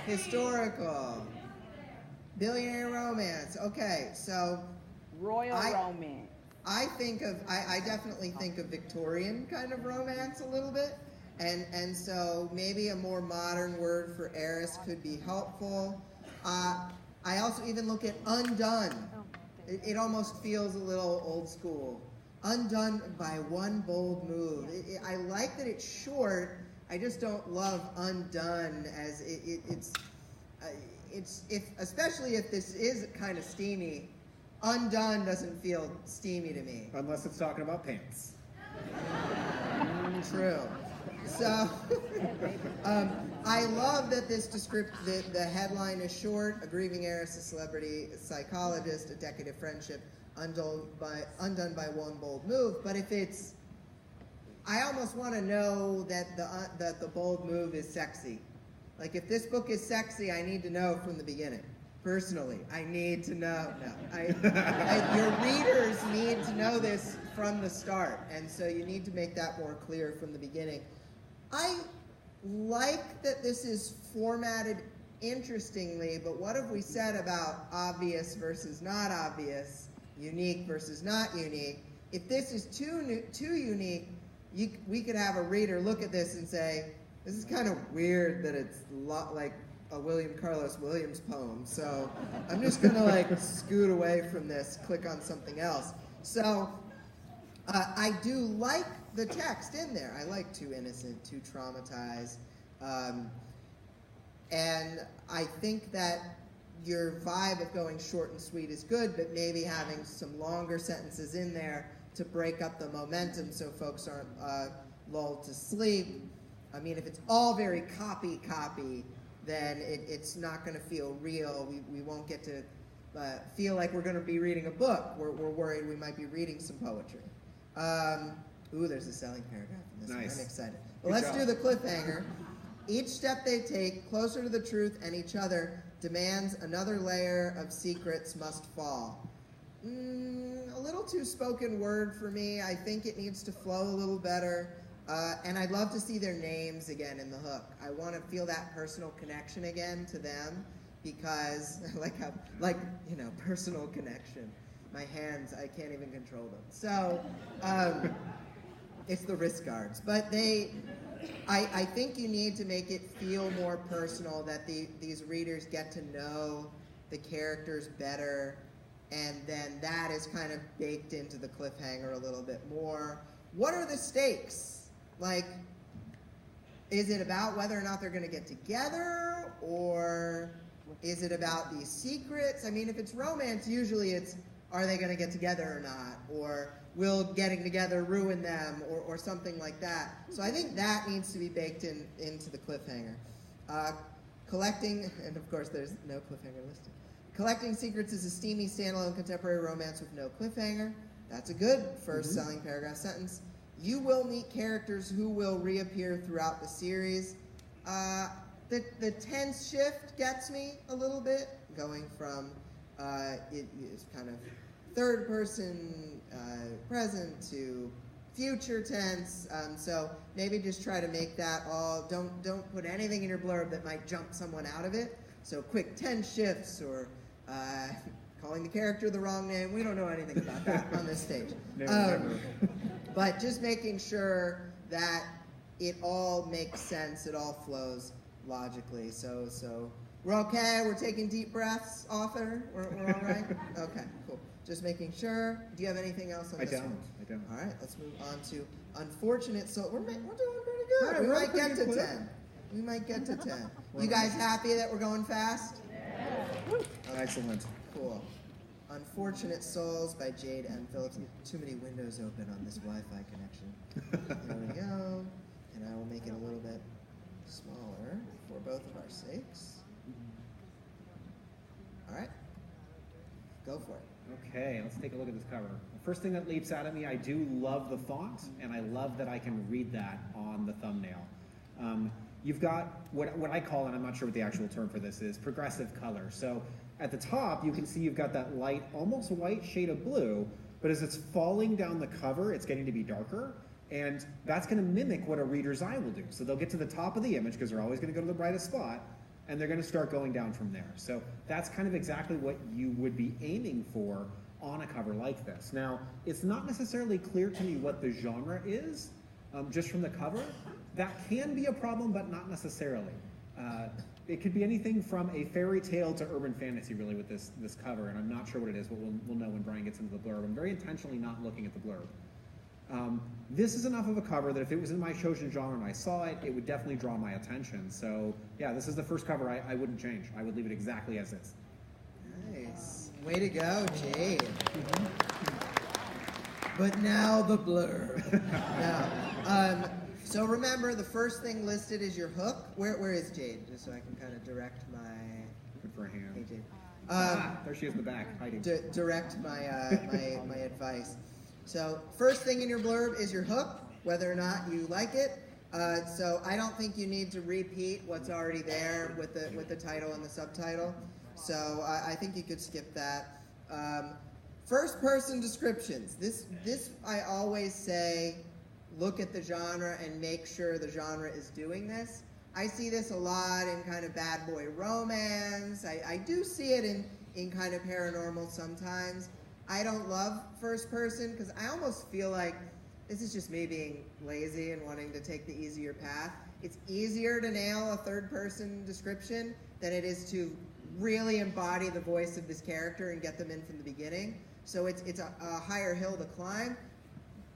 Historical. Billionaire romance. Okay, so Royal romance. I definitely think of Victorian kind of romance a little bit. And so maybe a more modern word for heiress could be helpful. I also even look at undone. It almost feels a little old school. Undone by one bold move. I like that it's short. I just don't love undone as especially if this is kind of steamy. Undone doesn't feel steamy to me. Unless it's talking about pants. True. So, I love that this the headline is short: a grieving heiress, a celebrity, a psychologist, a decade of friendship, undone by one bold move. But if it's, I almost want to know that the bold move is sexy. Like if this book is sexy, I need to know from the beginning. Personally, I need to know. No, your readers need to know this from the start, and so you need to make that more clear from the beginning. I like that this is formatted interestingly, but what have we said about obvious versus not obvious, unique versus not unique? If this is too unique, we could have a reader look at this and say, this is kind of weird that it's like a William Carlos Williams poem, so I'm just gonna like scoot away from this, click on something else. So I do like the text in there. I like too innocent, too traumatized, and I think that your vibe of going short and sweet is good, but maybe having some longer sentences in there to break up the momentum so folks aren't lulled to sleep. I mean, if it's all very copy, then it's not going to feel real. We won't get to feel like we're going to be reading a book. We're worried we might be reading some poetry. Ooh, there's a selling paragraph in this one. I'm excited. Well, let's do the cliffhanger. Each step they take closer to the truth and each other demands another layer of secrets must fall. A little too spoken word for me. I think it needs to flow a little better. And I'd love to see their names again in the hook. I want to feel that personal connection again to them because personal connection. My hands, I can't even control them. So it's the wrist guards. But I think you need to make it feel more personal, that these readers get to know the characters better, and then that is kind of baked into the cliffhanger a little bit more. What are the stakes? Like, is it about whether or not they're going to get together, or is it about these secrets? I mean, if it's romance, usually it's, are they going to get together or not? Or will getting together ruin them, or something like that. So I think that needs to be baked into the cliffhanger. Collecting, and of course there's no cliffhanger listed. Collecting secrets is a steamy, standalone contemporary romance with no cliffhanger. That's a good first selling paragraph sentence. You will meet characters who will reappear throughout the series. The tense shift gets me a little bit, going from it is kind of third person present to future tense. So maybe just try to make that all. Don't put anything in your blurb that might jump someone out of it. So quick tense shifts or calling the character the wrong name. We don't know anything about that on this stage. Never. But just making sure that it all makes sense, it all flows logically. So we're okay. We're taking deep breaths, author. We're all right. Okay, cool. Just making sure. Do you have anything else on this one? I don't. All right, let's move on to Unfortunate Soul. We're doing pretty good. Right, we we're might get to pretty 10. We might get to 10. You guys happy that we're going fast? Excellent. Cool. Unfortunate Souls by Jade M. Phillips. Too many windows open on this Wi-Fi connection. There we go. And I will make it a little bit smaller for both of our sakes. All right. Go for it. Okay, let's take a look at this cover. The first thing that leaps out at me, I do love the font, and I love that I can read that on the thumbnail. You've got what I call, and I'm not sure what the actual term for this is, progressive color. So at the top, you can see you've got that light, almost white shade of blue, but as it's falling down the cover, it's getting to be darker, and that's going to mimic what a reader's eye will do. So they'll get to the top of the image, because they're always going to go to the brightest spot, and they're going to start going down from there. So that's kind of exactly what you would be aiming for on a cover like this. Now, it's not necessarily clear to me what the genre is, just from the cover. That can be a problem, but not necessarily. It could be anything from a fairy tale to urban fantasy, really, with this cover, and I'm not sure what it is, but we'll know when Bryan gets into the blurb. I'm very intentionally not looking at the blurb. This is enough of a cover that if it was in my chosen genre and I saw it, it would definitely draw my attention. So, yeah, this is the first cover I wouldn't change. I would leave it exactly as is. Nice. Way to go, Jade. But now the blurb. Now, so remember, the first thing listed is your hook. Where is Jade? Just so I can kind of direct my... Good for a hand. Hey, Jade. There she is in the back, hiding. Direct my my advice. So first thing in your blurb is your hook, whether or not you like it. So I don't think you need to repeat what's already there with the title and the subtitle. So I think you could skip that. First person descriptions. This I always say, look at the genre and make sure the genre is doing this. I see this a lot in kind of bad boy romance. I do see it in kind of paranormal sometimes. I don't love first person because I almost feel like this is just me being lazy and wanting to take the easier path. It's easier to nail a third-person description than it is to really embody the voice of this character and get them in from the beginning. So it's a higher hill to climb.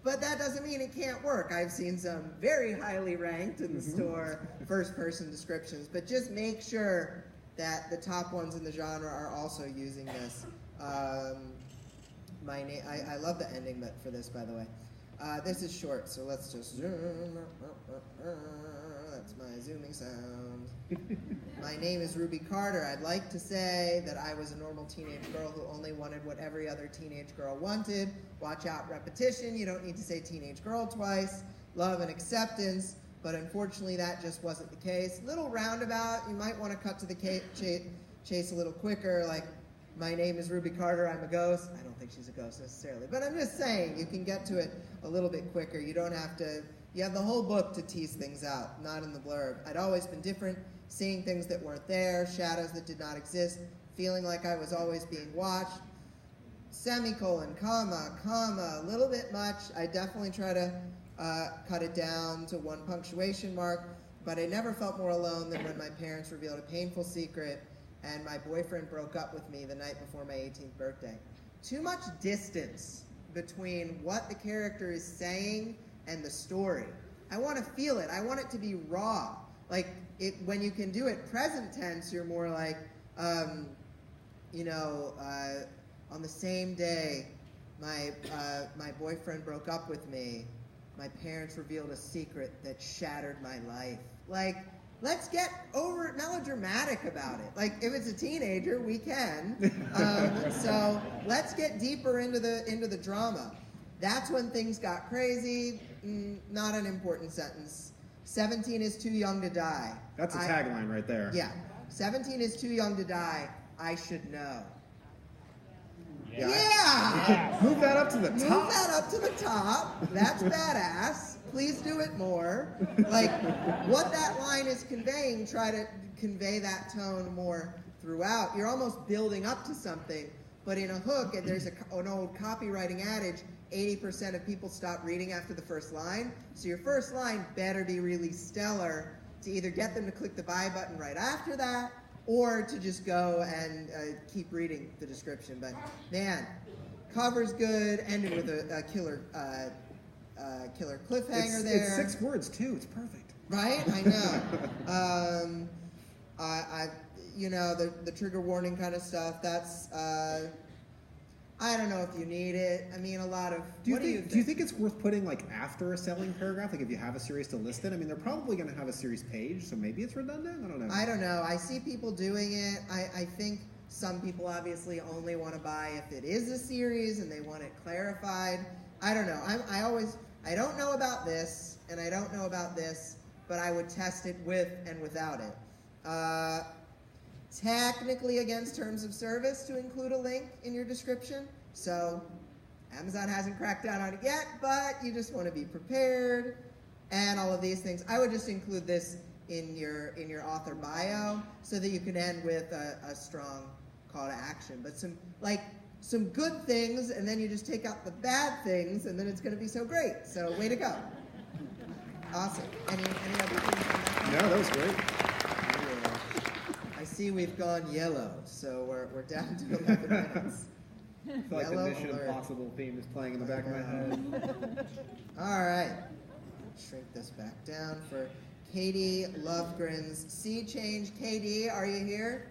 But that doesn't mean it can't work. I've seen some very highly ranked in the store first-person descriptions. But just make sure that the top ones in the genre are also using this. I love the ending for this, by the way. This is short, so let's just zoom. That's my zooming sound. My name is Ruby Carter. I'd like to say that I was a normal teenage girl who only wanted what every other teenage girl wanted. Watch out, repetition. You don't need to say teenage girl twice. Love and acceptance. But unfortunately, that just wasn't the case. Little roundabout. You might want to cut to the chase a little quicker, like, my name is Ruby Carter, I'm a ghost. I don't think she's a ghost necessarily, but I'm just saying you can get to it a little bit quicker. You don't have to, you have the whole book to tease things out, not in the blurb. I'd always been different, seeing things that weren't there, shadows that did not exist, feeling like I was always being watched. Semicolon, comma, a little bit much. I definitely try to cut it down to one punctuation mark, but I never felt more alone than when my parents revealed a painful secret and my boyfriend broke up with me the night before my 18th birthday. Too much distance between what the character is saying and the story. I want to feel it. I want it to be raw. Like, when you can do it present tense, you're more like, on the same day my boyfriend broke up with me, my parents revealed a secret that shattered my life. Like, let's get over melodramatic about it. Like, if it's a teenager, we can. So let's get deeper into the drama. That's when things got crazy. Not an important sentence. 17 is too young to die. That's a tagline right there. Yeah. 17 is too young to die. I should know. Yeah! Move that up to the top. Move that up to the top. That's badass. Please do it more. Like, what that line is conveying, try to convey that tone more throughout. You're almost building up to something, but in a hook, and there's an old copywriting adage, 80% of people stop reading after the first line. So your first line better be really stellar to either get them to click the buy button right after that, or to just go and keep reading the description. But man, cover's good, ended with a killer cliffhanger there. It's 6 words too. It's perfect. Right? I know. The trigger warning kind of stuff. That's I don't know if you need it. I mean, a lot of. Do you think it's worth putting like after a selling paragraph? Like if you have a series to list it, I mean, they're probably going to have a series page, so maybe it's redundant. I don't know. I see people doing it. I think some people obviously only want to buy if it is a series and they want it clarified. I don't know. I don't know about this, and I don't know about this, but I would test it with and without it. Technically against terms of service to include a link in your description. So Amazon hasn't cracked down on it yet, but you just want to be prepared and all of these things. I would just include this in your author bio so that you can end with a strong call to action. But some good things, and then you just take out the bad things, and then it's going to be so great. So way to go. Awesome. Any other things on that? No, that was great. I see we've gone yellow, so we're down to 11 minutes. I feel like the Mission Impossible theme is playing in the back of my head. All right. Shrink this back down for Katie Lovegren's Sea Change. Katie, are you here?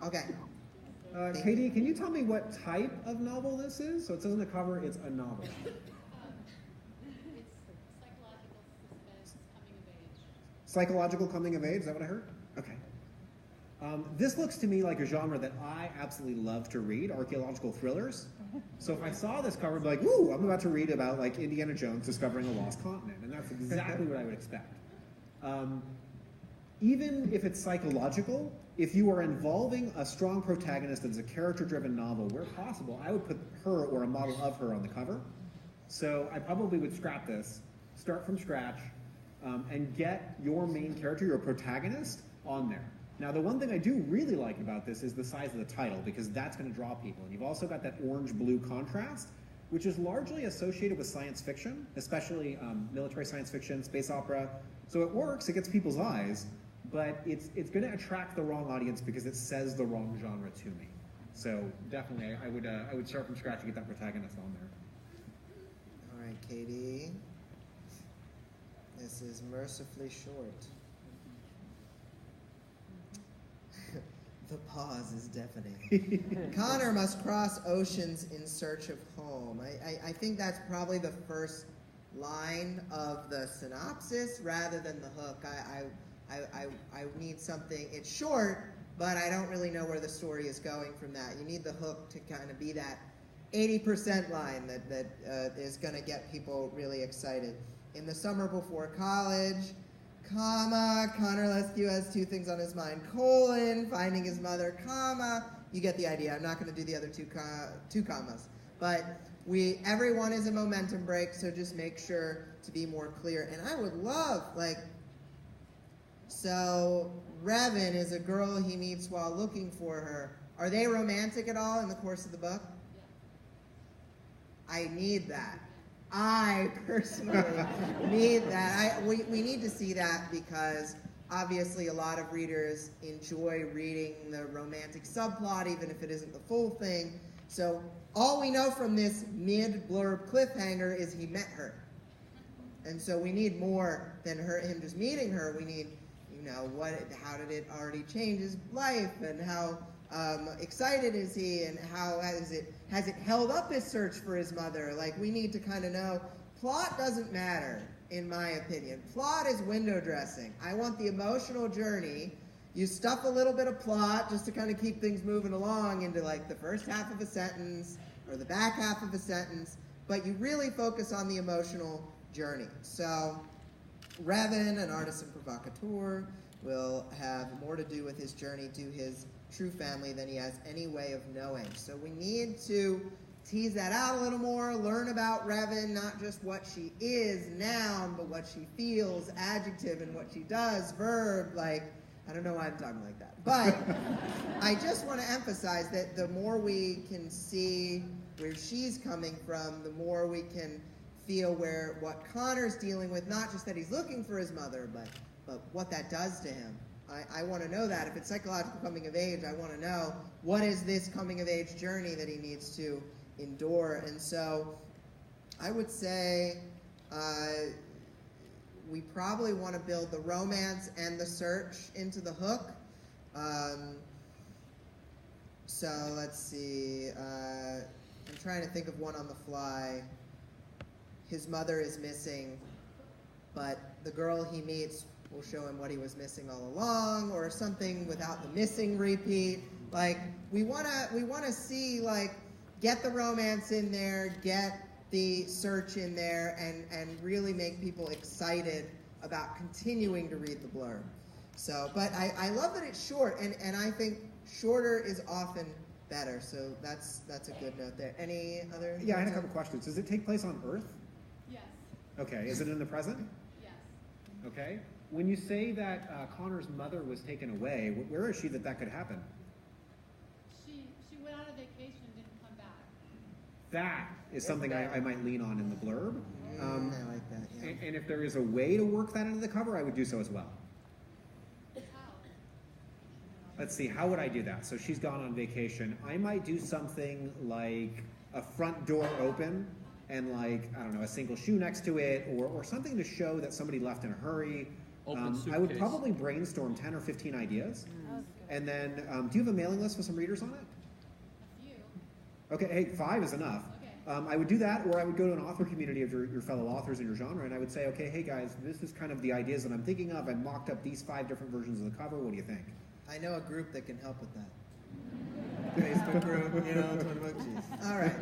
Okay. Katie, can you tell me what type of novel this is? So it says on the cover it's a novel. Psychological coming of age, is that what I heard? Okay. This looks to me like a genre that I absolutely love to read, archaeological thrillers. So if I saw this cover, I'd be like, ooh, I'm about to read about like Indiana Jones discovering a lost continent. And that's exactly what I would expect. Even if it's psychological, if you are involving a strong protagonist that is a character-driven novel, where possible, I would put her or a model of her on the cover. So I probably would scrap this, start from scratch, and get your main character, your protagonist, on there. Now, the one thing I do really like about this is the size of the title, because that's going to draw people. And you've also got that orange-blue contrast, which is largely associated with science fiction, especially military science fiction, space opera, So it works, it gets people's eyes, but it's going to attract the wrong audience because it says the wrong genre to me. So definitely, I would start from scratch and get that protagonist on there. All right, Katie. This is mercifully short. The pause is deafening. Connor must cross oceans in search of home. I think that's probably the first line of the synopsis rather than the hook. I need something. It's short, but I don't really know where the story is going from that. You need the hook to kind of be that 80% line that is going to get people really excited. In the summer before college, comma, Connor Lescue has two things on his mind, colon, finding his mother, comma. You get the idea. I'm not going to do the other two commas. But everyone is a momentum break, so just make sure to be more clear. And I would love, so Revan is a girl he meets while looking for her. Are they romantic at all in the course of the book? I need that. I personally need that. We need to see that because obviously a lot of readers enjoy reading the romantic subplot, even if it isn't the full thing. So all we know from this mid-blurb cliffhanger is he met her. And so we need more than him just meeting her. We need, how did it already change his life, and how excited is he, and how has it held up his search for his mother? We need to kind of know. Plot doesn't matter, in my opinion. Plot is window dressing. I want the emotional journey. You stuff a little bit of plot just to kind of keep things moving along into the first half of a sentence or the back half of a sentence, but you really focus on the emotional journey. So Revan, an artisan provocateur, will have more to do with his journey to his true family than he has any way of knowing. So we need to tease that out a little more, learn about Revan, not just what she is, noun, but what she feels, adjective, and what she does, verb. I don't know why I'm talking like that. But I just want to emphasize that the more we can see where she's coming from, the more we can feel what Connor's dealing with, not just that he's looking for his mother, but what that does to him. I want to know that. If it's psychological coming of age, I want to know what is this coming of age journey that he needs to endure. And so I would say we probably want to build the romance and the search into the hook. So let's see. I'm trying to think of one on the fly. His mother is missing, but the girl he meets will show him what he was missing all along, or something without the missing repeat. We want to see, get the romance in there, get the search in there, and really make people excited about continuing to read the blurb. So, but I love that it's short, and I think shorter is often better. So that's a good note there. Any other? Yeah, I had a couple questions. Does it take place on Earth? Yes. Okay. Is it in the present? Yes. Okay. When you say that Connor's mother was taken away, where is she that could happen? She went on a vacation and didn't come back. That is something I might lean on in the blurb. I like that, yeah. And if there is a way to work that into the cover, I would do so as well. How? Let's see, how would I do that? So she's gone on vacation. I might do something like a front door open and I don't know, a single shoe next to it, or something to show that somebody left in a hurry. I would probably brainstorm 10 or 15 ideas. And then, do you have a mailing list with some readers on it? A few. Okay, hey, 5 is enough. Okay. I would do that, or I would go to an author community of your fellow authors in your genre, and I would say, okay, hey guys, this is kind of the ideas that I'm thinking of. I mocked up these 5 different versions of the cover. What do you think? I know a group that can help with that. Facebook group, 20Books. All right.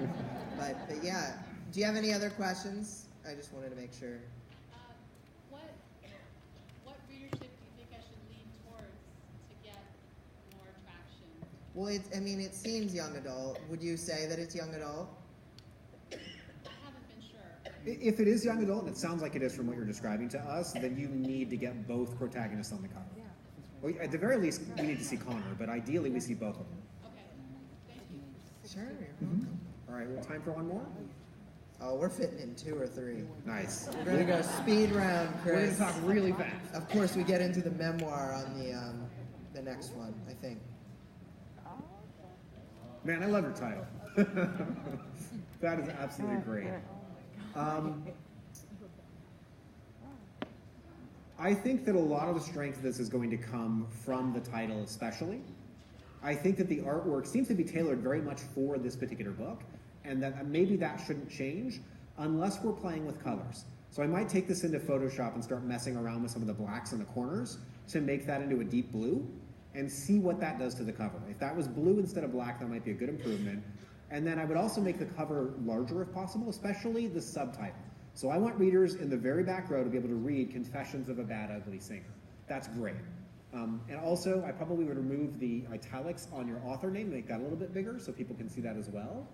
But yeah, do you have any other questions? I just wanted to make sure. What readership do you think I should lean towards to get more traction? Well, it seems young adult. Would you say that it's young adult? I haven't been sure. If it is young adult, and it sounds like it is from what you're describing to us, then you need to get both protagonists on the cover. Yeah. Well, at the very least, we need to see Connor, but ideally we see both of them. Okay. Thank you. Sure. All right, well, time for one more? Oh, we're fitting in 2 or 3. Nice. We're gonna go speed round, We're going Chris. to talk really fast. Of course, we get into the memoir on the next one, I think. Man, I love your title. That is absolutely great. I think that a lot of the strength of this is going to come from the title especially. I think that the artwork seems to be tailored very much for this particular book, and that maybe that shouldn't change unless we're playing with colors. So I might take this into Photoshop and start messing around with some of the blacks in the corners to make that into a deep blue and see what that does to the cover. If that was blue instead of black, that might be a good improvement. And then I would also make the cover larger if possible, especially the subtitle. So I want readers in the very back row to be able to read Confessions of a Bad Ugly Singer. That's great. And also, I probably would remove the italics on your author name, make that a little bit bigger so people can see that as well.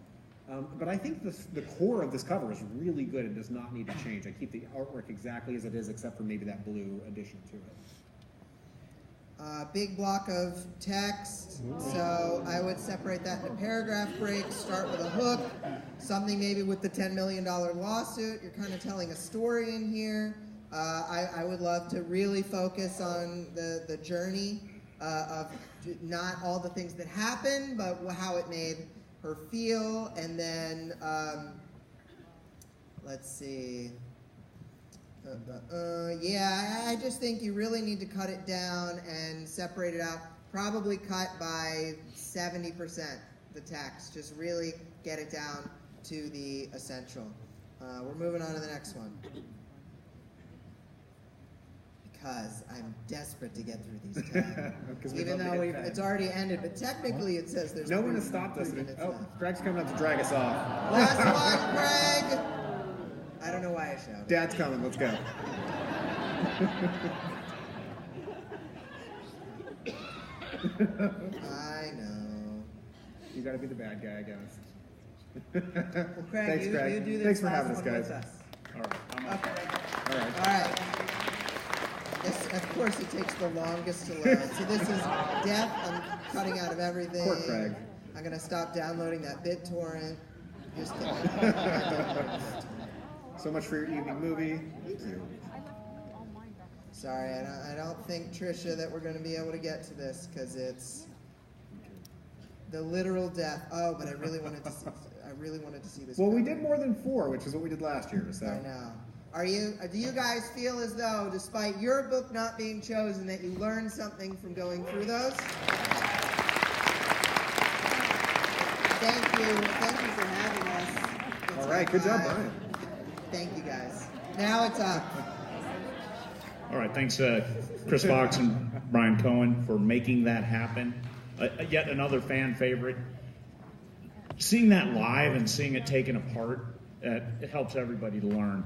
But I think the core of this cover is really good and does not need to change. I keep the artwork exactly as it is, except for maybe that blue addition to it. Big block of text, so I would separate that into paragraph breaks, start with a hook, something maybe with the $10 million lawsuit. You're kind of telling a story in here. I would love to really focus on the journey of not all the things that happened, but how it made her feel. And then, let's see. Yeah, I just think you really need to cut it down and separate it out. Probably cut by 70% the text. Just really get it down to the essential. We're moving on to the next one. Because I'm desperate to get through these 10. Even though it's already ended, but technically it says there's no one has stopped us. Oh, Greg's coming up to drag us off. Last one, Greg! I don't know why I shouted. Dad's coming, let's go. I know. You gotta be the bad guy, I guess. Well, Craig, Thanks, Craig. you do this Thanks for last having us, one guys. with us. All right. I'm up. Okay. All right. All right. This, of course, it takes the longest to load. So this is death. I'm cutting out of everything. Poor Craig. I'm going to stop downloading that BitTorrent. Just kidding. So much for your evening movie. Thank you. Sorry, I don't think, Trisha, that we're going to be able to get to this because it's the literal death. Oh, but I really wanted to see this. Well, we cover. did more than 4, which is what we did last year. So. I know. Do you guys feel as though, despite your book not being chosen, that you learned something from going through those? Thank you for having us. It's All right, good job, 5. Bryan. Thank you, guys. Now it's up. All right, thanks, Chris Fox and Bryan Cohen, for making that happen. Yet another fan favorite. Seeing that live and seeing it taken apart, it helps everybody to learn.